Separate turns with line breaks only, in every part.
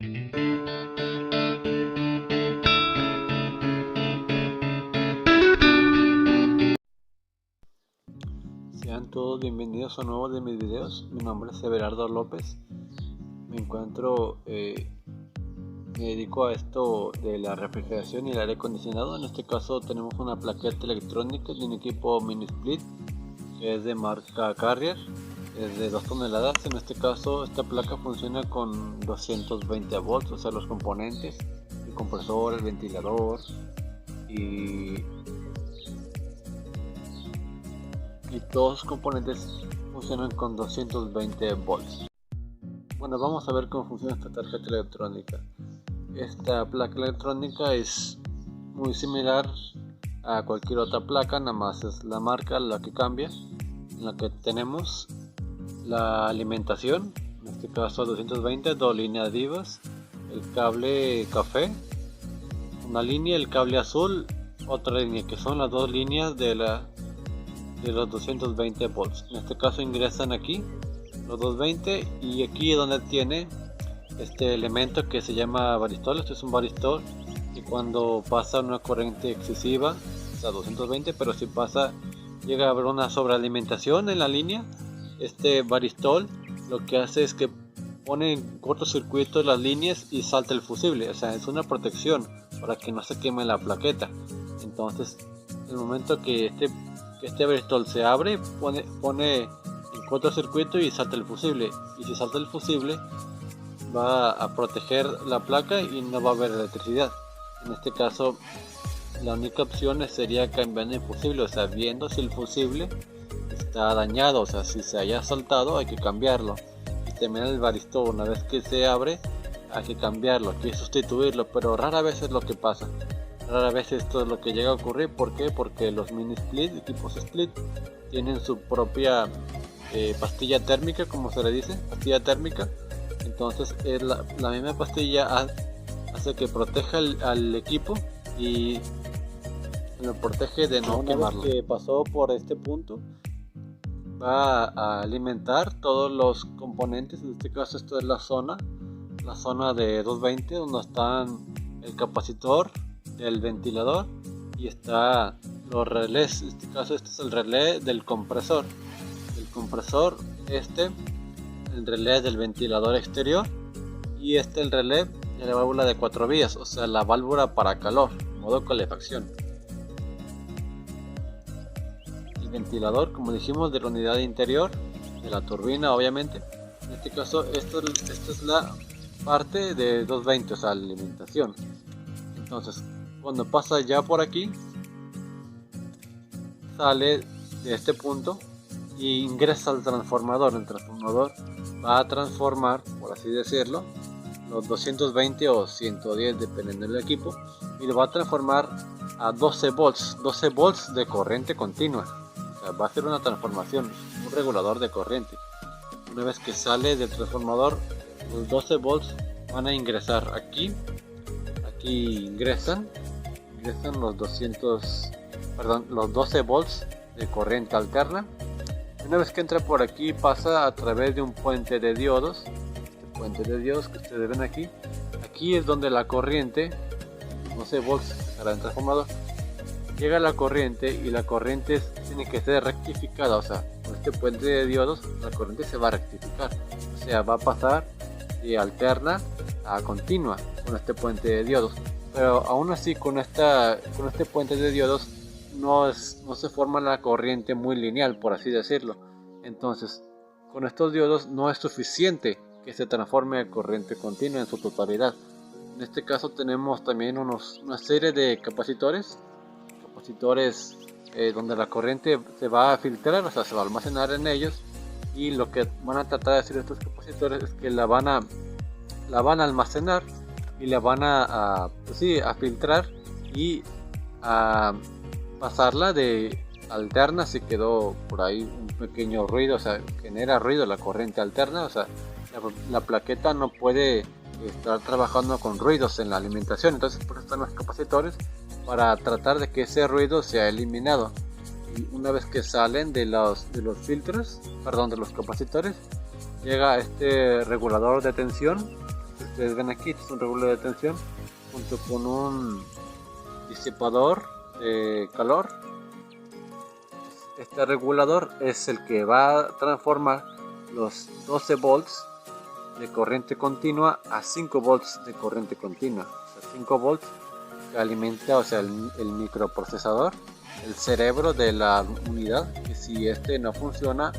Sean todos bienvenidos a un nuevo de mis videos. Mi nombre es Everardo López. Me encuentro, me dedico a esto de la refrigeración y el aire acondicionado. En este caso tenemos una plaqueta electrónica de un equipo mini split que es de marca Carrier, es de 2 toneladas. En este caso esta placa funciona con 220 volts, o sea los componentes, el compresor, el ventilador y todos los componentes funcionan con 220 volts. Bueno, vamos a ver cómo funciona esta tarjeta electrónica. Esta placa electrónica es muy similar a cualquier otra placa, nada más es la marca la que cambia, en la que tenemos la alimentación, en este caso 220, dos líneas divas, el cable café, una línea, el cable azul, otra línea, que son las dos líneas de los 220 volts. En este caso ingresan aquí los 220 y aquí es donde tiene este elemento que se llama varistol. Este es un varistol y cuando pasa una corriente excesiva, o sea 220, pero si pasa, llega a haber una sobrealimentación en la línea, este varistol lo que hace es que pone en cortocircuito las líneas y salta el fusible. O sea, es una protección para que no se queme la plaqueta. Entonces, en el momento que este varistol se abre, pone en cortocircuito y salta el fusible. Y si salta el fusible, va a proteger la placa y no va a haber electricidad. En este caso, la única opción sería cambiar el fusible, o sea, viendo si el fusible está dañado, o sea, si se haya saltado hay que cambiarlo. Y también el varistol, una vez que se abre, hay que cambiarlo, hay que sustituirlo, pero rara vez es lo que pasa. Rara vez esto es lo que llega a ocurrir. ¿Por qué? Porque los mini split, equipos split, tienen su propia pastilla térmica, como se le dice, pastilla térmica. Entonces la misma pastilla hace que proteja al equipo y lo protege de no quemarlo. Una vez que pasó por este punto, va a alimentar todos los componentes. En este caso esto es la zona de 220, donde están el capacitor, el ventilador y está los relés. En este caso este es el relé del compresor, el relé del ventilador exterior y el relé de la válvula de 4 vías, o sea la válvula para calor, modo calefacción. El ventilador, como dijimos, de la unidad interior de la turbina, obviamente. En este caso esta es la parte de 220, o sea la alimentación. Entonces cuando pasa ya por aquí, sale de este punto y ingresa al transformador. El transformador va a transformar, por así decirlo, los 220 o 110 dependiendo del equipo, y lo va a transformar a 12 volts de corriente continua. O sea, va a hacer una transformación, un regulador de corriente. Una vez que sale del transformador, los 12 volts van a ingresar aquí ingresan los 12 volts de corriente alterna. Una vez que entra por aquí, pasa a través de un puente de diodos. Este puente de diodos que ustedes ven aquí es donde la corriente, 12 volts para el transformador, llega a la corriente y la corriente tiene que ser rectificada. O sea, con este puente de diodos la corriente se va a rectificar, o sea, va a pasar de alterna a continua con este puente de diodos. Pero aún así, con este puente de diodos no se forma la corriente muy lineal, por así decirlo. Entonces, con estos diodos no es suficiente que se transforme a corriente continua en su totalidad. En este caso tenemos también una serie de capacitores donde la corriente se va a filtrar, o sea, se va a almacenar en ellos, y lo que van a tratar de hacer estos capacitores es que la van a almacenar y la van a filtrar y a pasarla de alterna. Si quedó por ahí un pequeño ruido, o sea, genera ruido la corriente alterna, o sea, la plaqueta no puede estar trabajando con ruidos en la alimentación. Entonces por eso están los capacitores, para tratar de que ese ruido sea eliminado. Y una vez que salen de los filtros, de los capacitores, llega este regulador de tensión. ustedes ven aquí, este es un regulador de tensión junto con un disipador de calor. Este regulador es el que va a transformar los 12 volts de corriente continua a 5 volts de corriente continua. O sea, 5 volts que alimenta, o sea, el microprocesador, el cerebro de la unidad, que si este no funciona,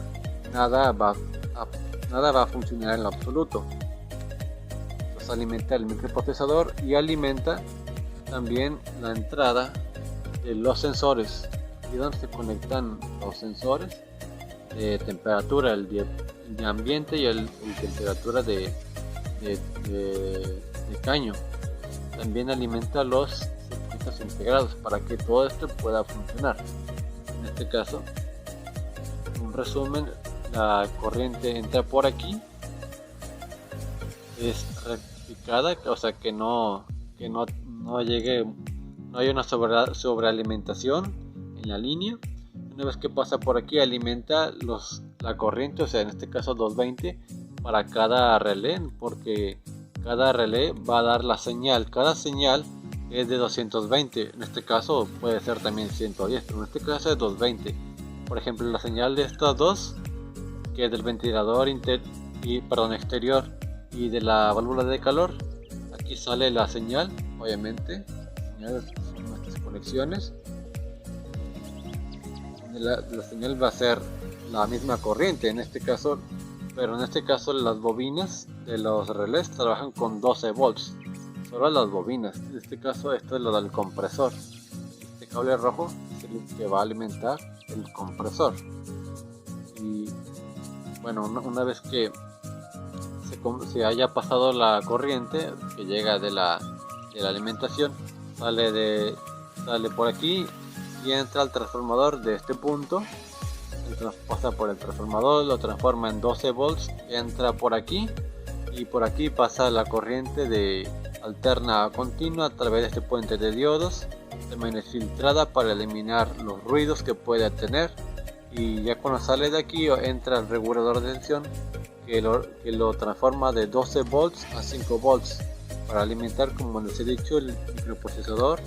nada va a funcionar en lo absoluto. Entonces alimenta el microprocesador y alimenta también la entrada de los sensores, y donde se conectan los sensores de temperatura, el de ambiente y el temperatura de caño. También alimenta los circuitos integrados para que todo esto pueda funcionar. En este caso, un resumen, la corriente entra por aquí, es rectificada, o sea que no llegue, no hay una sobrealimentación en la línea. Una vez que pasa por aquí, alimenta la corriente, o sea, en este caso 220 para cada relé, porque cada relé va a dar la señal. Cada señal es de 220, en este caso puede ser también 110, pero en este caso es 220. Por ejemplo, la señal de estas dos, que es del ventilador exterior y de la válvula de calor, aquí sale la señal, obviamente, son nuestras conexiones. La señal va a ser la misma corriente en este caso, pero en este caso las bobinas de los relés trabajan con 12 volts, solo las bobinas. En este caso esto es lo del compresor. Este cable rojo es el que va a alimentar el compresor. Y bueno, una vez que se haya pasado la corriente que llega de la alimentación, sale por aquí y entra al transformador de este punto. Pasa por el transformador, lo transforma en 12 volts, entra por aquí y por aquí pasa la corriente de alterna a continua a través de este puente de diodos. También es filtrada para eliminar los ruidos que pueda tener, y ya cuando sale de aquí entra el regulador de tensión que lo transforma de 12 volts a 5 volts para alimentar, como les he dicho, el microprocesador,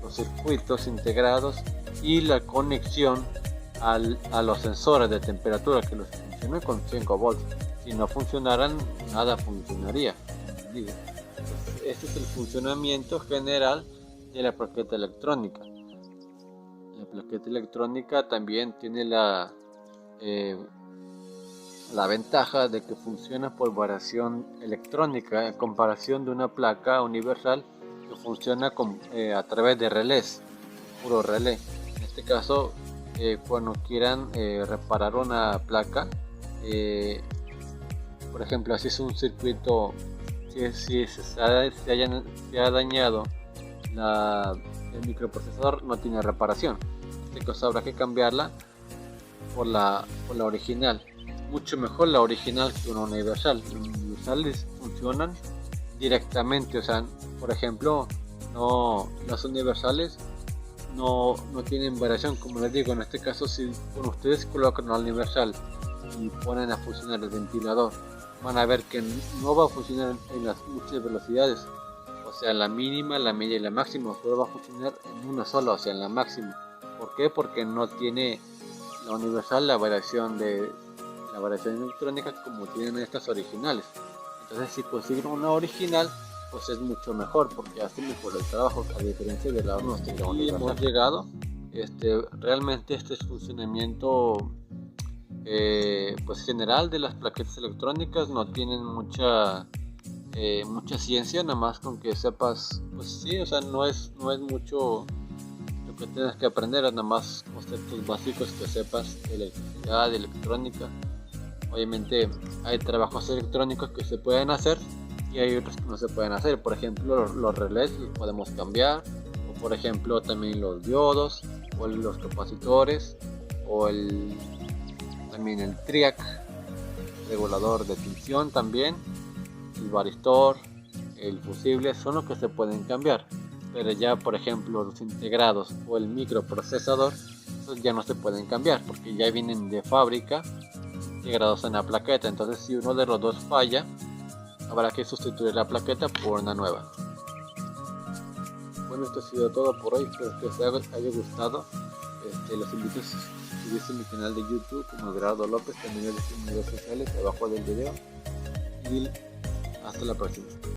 los circuitos integrados y la conexión a los sensores de temperatura, que los funcionan con 5 volts. Si no funcionaran, nada funcionaría. Entonces, este es el funcionamiento general de la plaqueta electrónica. La plaqueta electrónica también tiene la ventaja de que funciona por variación electrónica, en comparación de una placa universal que funciona a través de relés, puro relé. En este caso, cuando quieran reparar una placa, por ejemplo, si es un circuito, si se ha dañado el microprocesador, no tiene reparación. En este caso habrá que cambiarla por la original. Mucho mejor la original que una universal. Los universales funcionan directamente, o sea, por ejemplo, las universales no tienen variación. Como les digo, en este caso, si ustedes colocan la universal y ponen a funcionar el ventilador, van a ver que no va a funcionar en las muchas velocidades, o sea, la mínima, la media y la máxima, solo va a funcionar en una sola, o sea, en la máxima. ¿Por qué? Porque no tiene la universal la variación electrónica como tienen estas originales. Entonces, si consiguen una original, pues es mucho mejor, porque hace mejor el trabajo, a diferencia de la nuestra. Y hemos llegado, realmente este es funcionamiento pues general de las plaquetas electrónicas. No tienen mucha ciencia, nada más con que sepas, pues sí, o sea, no es mucho lo que tienes que aprender, nada más conceptos básicos que sepas de electricidad, de electrónica. Obviamente hay trabajos electrónicos que se pueden hacer y hay otros que no se pueden hacer. Por ejemplo, los relés los podemos cambiar, o por ejemplo también los diodos, o los capacitores, o también el triac, regulador de tensión también, el varistor, el fusible, son los que se pueden cambiar. Pero ya, por ejemplo, los integrados o el microprocesador, esos ya no se pueden cambiar porque ya vienen de fábrica integrados en la plaqueta. Entonces, si uno de los dos falla, habrá que sustituir la plaqueta por una nueva. Bueno, esto ha sido todo por hoy, espero que os haya gustado. Los invito a suscribirse a mi canal de YouTube como Gerardo López, también en mis redes sociales abajo del video, y hasta la próxima.